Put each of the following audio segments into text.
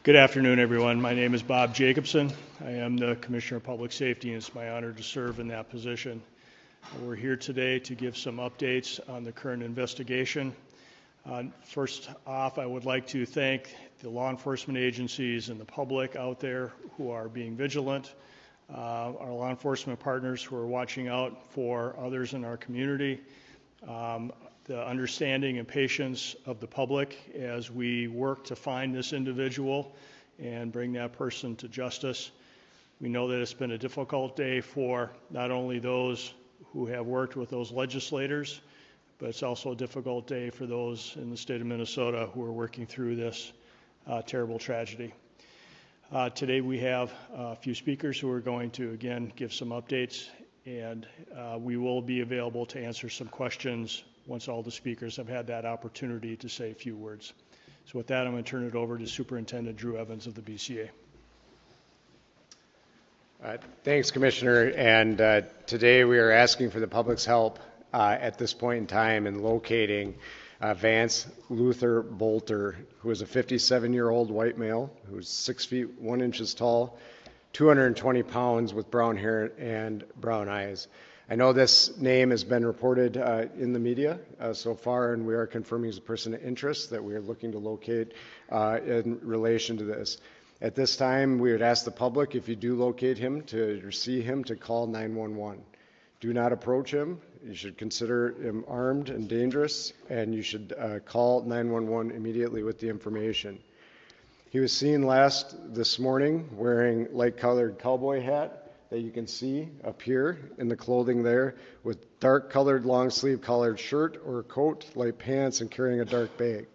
Good afternoon, everyone. My name is Bob Jacobson. I am the Commissioner of Public Safety, and it's my honor to serve in that position. We're here today to give some updates on the current investigation. First off, I would like to thank the law enforcement agencies and the public out there who are being vigilant, our law enforcement partners who are watching out for others in our community, the understanding and patience of the public as we work to find this individual and bring that person to justice. We know that it's been a difficult day for not only those who have worked with those legislators, but it's also a difficult day for those in the state of Minnesota who are working through this terrible tragedy. Today we have a few speakers who are going to, again, give some updates, and we will be available to answer some questions once all the speakers have had that opportunity to say a few words. So with that, I'm going to turn it over to Superintendent Drew Evans of the BCA. Thanks, Commissioner. And today we are asking for the public's help at this point in time in locating Vance Luther Boelter, who is a 57-year-old white male who's 6 feet 1 inch tall, 220 pounds, with brown hair and brown eyes. I know this name has been reported in the media so far, and we are confirming he's a person of interest that we are looking to locate in relation to this. At this time, we would ask the public, if you do locate him or see him, to call 911. Do not approach him. You should consider him armed and dangerous, and you should call 911 immediately with the information. He was seen last this morning wearing light-colored cowboy hat that you can see up here in the clothing there, with dark-colored long-sleeve collared shirt or coat, light pants, and carrying a dark bag.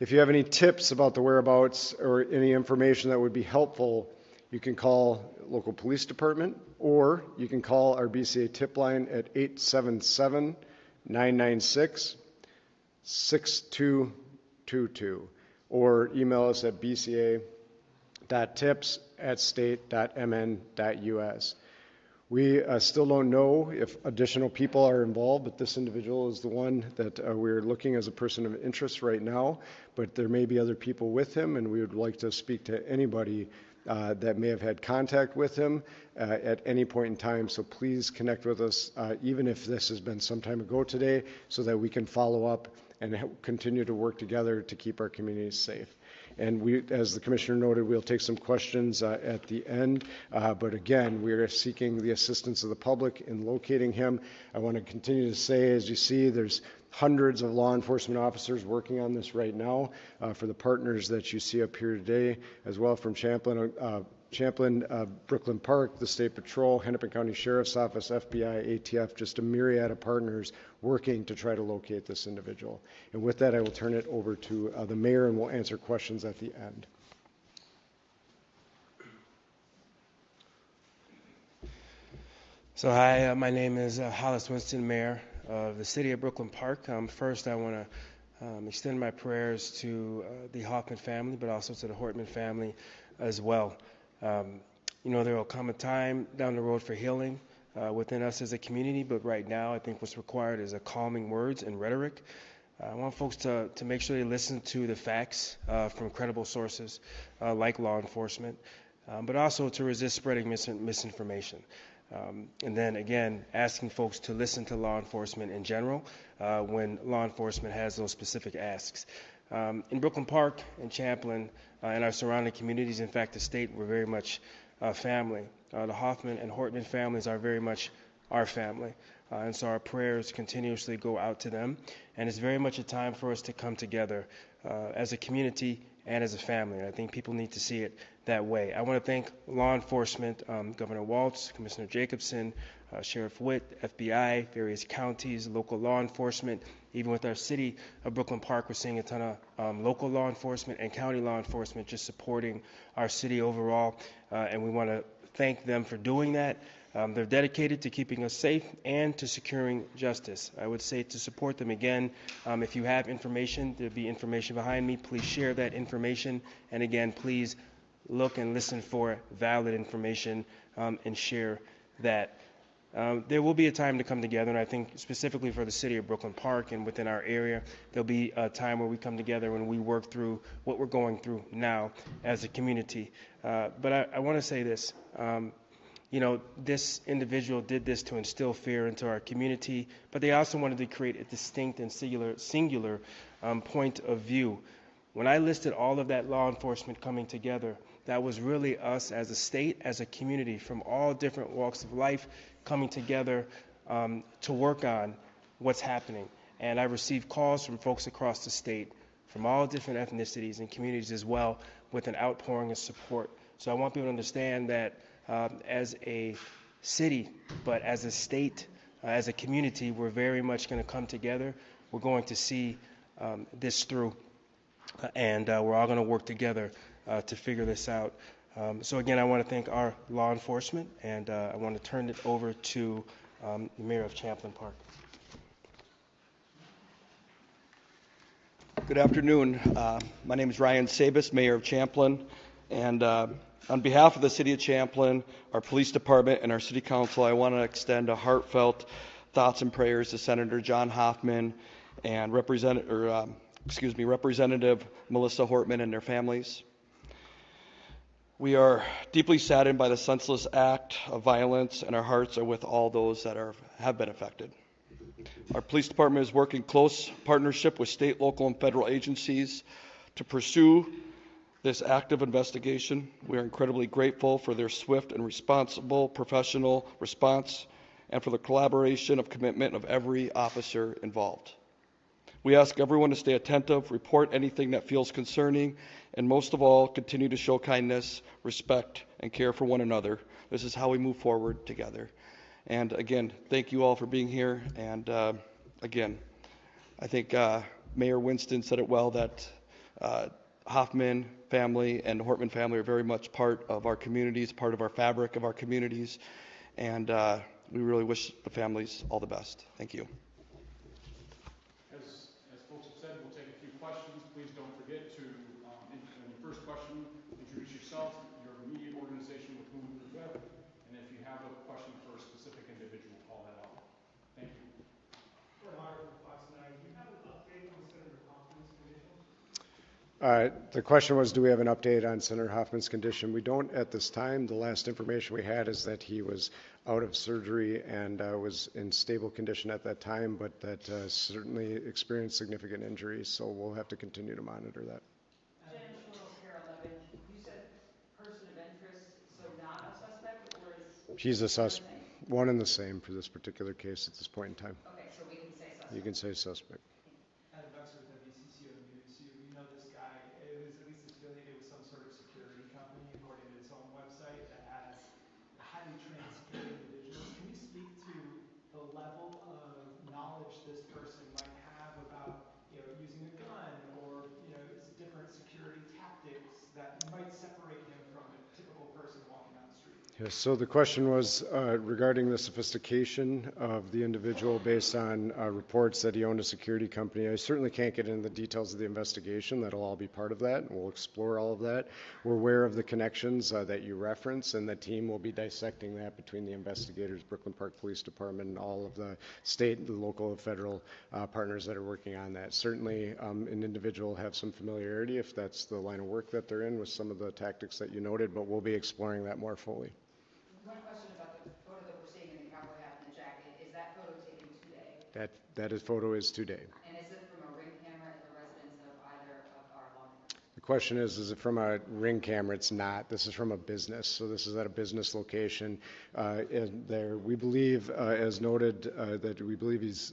If you have any tips about the whereabouts or any information that would be helpful, you can call local police department, or you can call our BCA tip line at 877-996-6222, or email us at bca.tips@state.mn.us. We still don't know if additional people are involved, but this individual is the one that we're looking as a person of interest right now, but there may be other people with him, and we would like to speak to anybody that may have had contact with him at any point in time. So please connect with us, even if this has been some time ago today, so that we can follow up and continue to work together to keep our communities safe. And we, as the Commissioner noted, we'll take some questions at the end. But again, we are seeking the assistance of the public in locating him. I want to continue to say, as you see, there's hundreds of law enforcement officers working on this right now for the partners that you see up here today, as well from Champlin, Brooklyn Park, the State Patrol, Hennepin County Sheriff's Office, FBI, ATF, just a myriad of partners working to try to locate this individual. And with that, I will turn it over to the mayor, and we'll answer questions at the end. So hi, my name is Hollis Winston, Mayor of the City of Brooklyn Park. First, I want to extend my prayers to the Hortman family, but also to the Hortman family as well. You know, there will come a time down the road for healing within us as a community, but right now I think what's required is a calming words and rhetoric. I want folks to make sure they listen to the facts from credible sources like law enforcement, but also to resist spreading misinformation. And then again, asking folks to listen to law enforcement in general when law enforcement has those specific asks. In Brooklyn Park and Champlin and our surrounding communities, in fact, the state, we're very much family. The Hoffman and Hortman families are very much our family. And so our prayers continuously go out to them. And it's very much a time for us to come together as a community and as a family. And I think people need to see it that way. I want to thank law enforcement, Governor Walz, Commissioner Jacobson, Sheriff Witt, FBI, various counties, local law enforcement. Even with our city of Brooklyn Park, we're seeing a ton of local law enforcement and county law enforcement just supporting our city overall. And we want to thank them for doing that. They're dedicated to keeping us safe and to securing justice. I would say to support them again, if you have information, there'll be information behind me. Please share that information. And again, please look and listen for valid information and share that There will be a time to come together, and I think specifically for the city of Brooklyn Park and within our area, there'll be a time where we come together and we work through what we're going through now as a community. But I want to say this. This individual did this to instill fear into our community, but they also wanted to create a distinct and singular point of view. When I listed all of that law enforcement coming together, that was really us as a state, as a community, from all different walks of life coming together to work on what's happening. And I received calls from folks across the state, from all different ethnicities and communities as well, with an outpouring of support. So I want people to understand that as a city, but as a state, as a community, we're very much going to come together. We're going to see this through, and we're all going to work together to figure this out. So again, I want to thank our law enforcement, and I want to turn it over to the Mayor of Champlin Park. Good afternoon. My name is Ryan Sabis, Mayor of Champlin, and on behalf of the City of Champlin, our Police Department, and our City Council, I want to extend a heartfelt thoughts and prayers to Senator John Hortman and Representative Melissa Hortman and their families. We are deeply saddened by the senseless act of violence, and our hearts are with all those that have been affected. Our police department is working close partnership with state, local, and federal agencies to pursue this active investigation. We are incredibly grateful for their swift and responsible professional response and for the collaboration of commitment of every officer involved. We ask everyone to stay attentive, report anything that feels concerning, and most of all, continue to show kindness, respect, and care for one another. This is how we move forward together. And again, thank you all for being here. And again, I think Mayor Winston said it well that Hortman family and the Hortman family are very much part of our communities, part of our fabric of our communities. And we really wish the families all the best. Thank you. As folks have said, we'll take a few questions. Please don't forget to, in your first question, introduce yourself, your immediate organization with whom you're with, and if you have a question for a specific individual, call that out. Thank you. For Fox 9, do you have an update on Senator Hortman's condition? The question was, do we have an update on Senator Hortman's condition? We don't at this time. The last information we had is that he was out of surgery and was in stable condition at that time, but that certainly experienced significant injuries, so we'll have to continue to monitor that. Jen Pair 11, you said person of interest, so not a suspect, or is... He's a suspect, one and the same for this particular case at this point in time. Okay, so we can say suspect. You can say suspect. Adam Buxer with WCCO News. You know this guy. It was at least affiliated with some sort of security company, according to his own website, that has highly trained security individuals. Can you speak to the level of knowledge this person might have about, using a gun or, different security tactics that might separate him from a typical person walking down the street? Yes, so the question was regarding the sophistication of the individual based on reports that he owned a security company. I certainly can't get into the details of the investigation. That'll all be part of that, and we'll explore all of that. We're aware of the connections that you reference, and the team will be dissecting that between the investigators, Brooklyn Park Police Department, and all of the state, the local, and federal partners that are working on that. Certainly, an individual will have some familiarity if that's the line of work that they're in with some of the tactics that you noted, but we'll be exploring that more fully. One question about the photo that we're seeing in the cowboy hat and the jacket. Is that photo taken today? That photo is today. And is it from a ring camera at the residence of either of our lawmakers? The question is it from a ring camera? It's not. This is from a business. So this is at a business location. And there, we believe, as noted, that we believe he's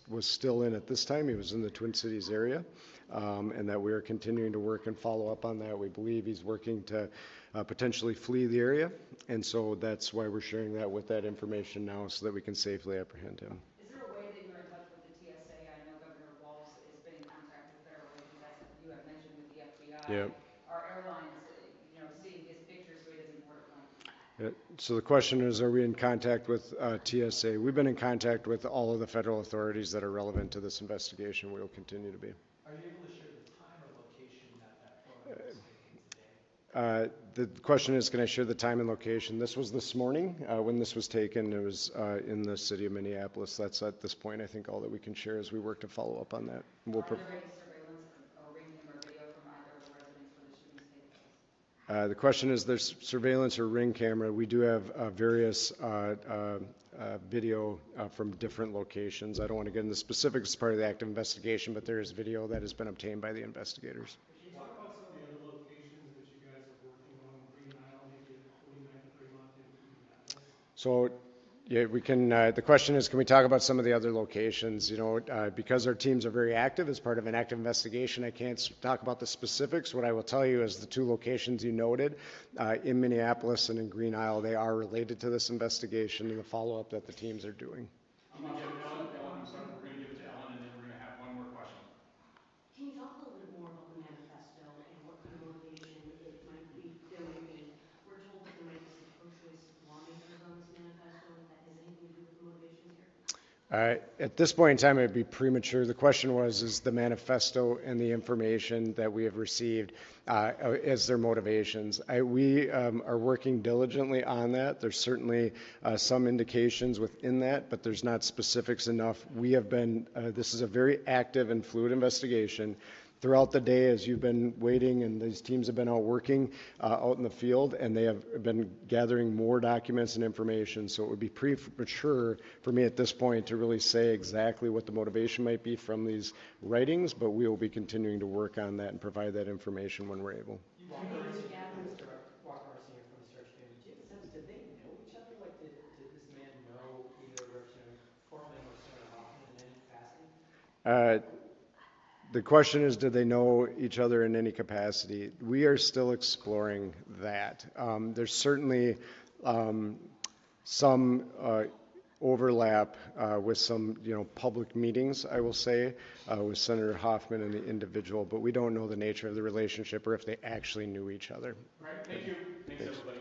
was still in at this time. He was in the Twin Cities area, and that we are continuing to work and follow up on that. We believe he's working to potentially flee the area, and so that's why we're sharing that with that information now so that we can safely apprehend him. Is there a way that you're in touch with the TSA? I know Governor Walz has been in contact with federal agents, as you have mentioned with the FBI. Yep. Are airlines, seeing his picture so he doesn't board a plane? So the question is, are we in contact with TSA? We've been in contact with all of the federal authorities that are relevant to this investigation. We will continue to be. Are you able to share the time or location that photo was taken today? The question is, can I share the time and location? This was this morning when this was taken. It was in the city of Minneapolis. That's at this point, I think, all that we can share as we work to follow up on that. Are there any surveillance or ring camera video from either of the residents where the shootings take place? The question is, there's surveillance or ring camera. We do have various video from different locations. I don't want to get into specifics as part of the active investigation, but there is video that has been obtained by the investigators. Can you talk about some of the other locations that you guys are working on, Green Isle, maybe at 49th, Fremont, and Minneapolis? So, yeah, we can, the question is, can we talk about some of the other locations? You know, because our teams are very active as part of an active investigation, I can't talk about the specifics. What I will tell you is the two locations you noted, in Minneapolis and in Green Isle, they are related to this investigation and the follow-up that the teams are doing. I'm sorry, we're going to give it to Ellen, and then we're going to have one more question. Can you talk a little bit more about the manifesto and what kind of motivation there might be? We're told that there might be some pro-choice lawmakers on this manifesto, and if that has anything to do with the motivations here? At this point in time, it would be premature. The question was, is the manifesto and the information that we have received as their motivations? We are working diligently on that. There's certainly some indications within that, but there's not specifics enough. We have been, this is a very active and fluid investigation. Throughout the day, as you've been waiting, and these teams have been out working out in the field, and they have been gathering more documents and information, so it would be premature for me at this point to really say exactly what the motivation might be from these writings, but we will be continuing to work on that and provide that information when we're able. Mr. Walker, Senior from the search team. Do you have a sense, did they know each other? Like, did this man know either Representative Hortman or Senator Hoffman in any capacity? The question is, did they know each other in any capacity? We are still exploring that. There's certainly some overlap with some, public meetings, I will say, with Senator Hoffman and the individual, but we don't know the nature of the relationship or if they actually knew each other. Right, thank you. Thanks, everybody.